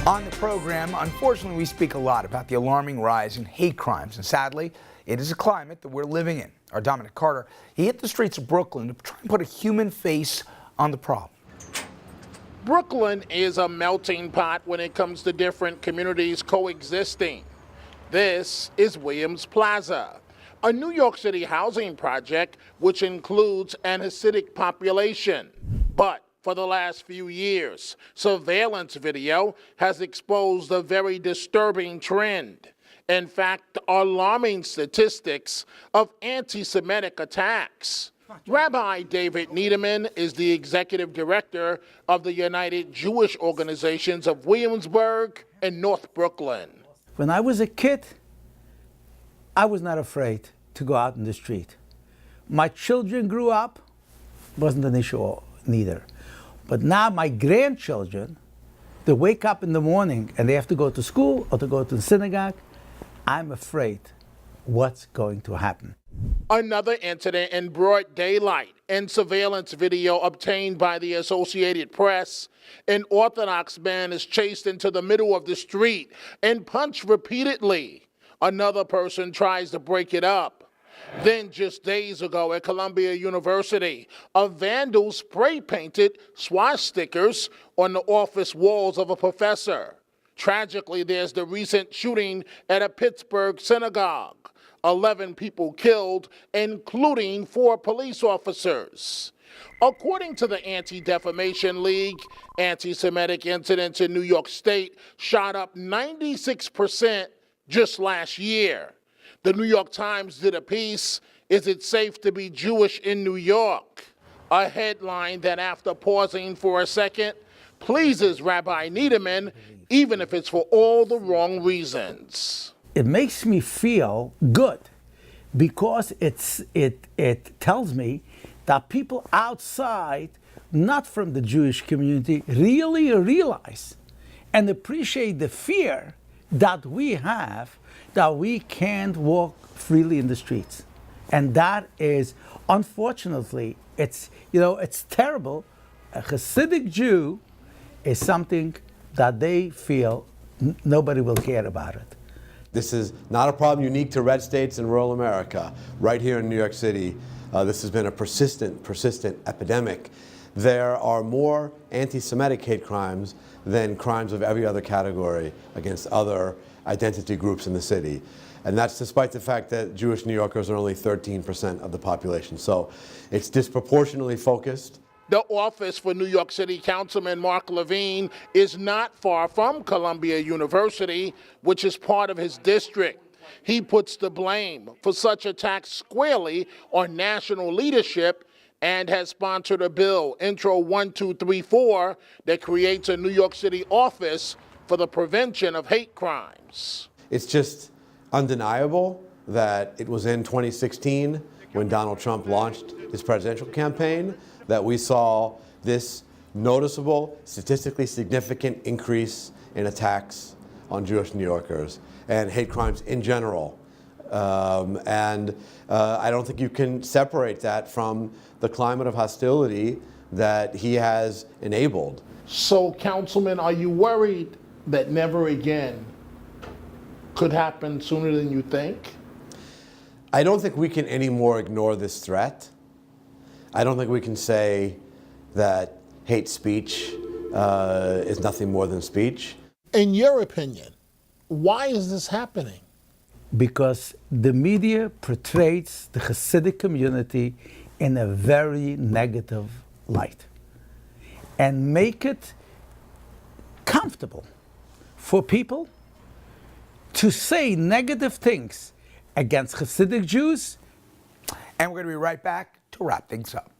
On the program, unfortunately, we speak a lot about the alarming rise in hate crimes, and sadly, it is a climate that we're living in. Our Dominic Carter, he hit the streets of Brooklyn to try and put a human face on the problem. Brooklyn is a melting pot when it comes to different communities coexisting. This is Williams Plaza, a New York City housing project which includes an Hasidic population. But for the last few years, surveillance video has exposed a very disturbing trend. In fact, alarming statistics of anti-Semitic attacks. Rabbi David Niederman is the executive director of the United Jewish Organizations of Williamsburg and North Brooklyn. When I was a kid, I was not afraid to go out in the street. My children grew up, wasn't an issue neither. But now my grandchildren, they wake up in the morning and they have to go to school or to go to the synagogue. I'm afraid what's going to happen. Another incident in broad daylight and surveillance video obtained by the Associated Press. An Orthodox man is chased into the middle of the street and punched repeatedly. Another person tries to break it up. Then just days ago at Columbia University, a vandal spray painted swastikas on the office walls of a professor. Tragically, there's the recent shooting at a Pittsburgh synagogue. 11 people killed, including 4 police officers. According to the Anti-Defamation League, anti-Semitic incidents in New York State shot up 96% just last year. The New York Times did a piece, "Is it safe to be Jewish in New York?" A headline that, after pausing for a second, pleases Rabbi Niederman, even if it's for all the wrong reasons. It makes me feel good because it tells me that people outside, not from the Jewish community, really realize and appreciate the fear that we have, that we can't walk freely in the streets. And that is, unfortunately, it's terrible. A Hasidic Jew is something that they feel nobody will care about it. This is not a problem unique to red states in rural America. Right here in New York City, this has been a persistent epidemic. There are more anti-Semitic hate crimes than crimes of every other category against other identity groups in the city. And that's despite the fact that Jewish New Yorkers are only 13% of the population. So it's disproportionately focused. The office for New York City Councilman Mark Levine is not far from Columbia University, which is part of his district. He puts the blame for such attacks squarely on national leadership and has sponsored a bill, Intro 1234, that creates a New York City office for the prevention of hate crimes. It's just undeniable that it was in 2016 when Donald Trump launched his presidential campaign that we saw this noticeable, statistically significant increase in attacks on Jewish New Yorkers and hate crimes in general. I don't think you can separate that from the climate of hostility that he has enabled. So, Councilman, are you worried that never again could happen sooner than you think? I don't think we can anymore ignore this threat. I don't think we can say that hate speech is nothing more than speech. In your opinion, why is this happening? Because the media portrays the Hasidic community in a very negative light and make it comfortable for people to say negative things against Hasidic Jews. And we're going to be right back to wrap things up.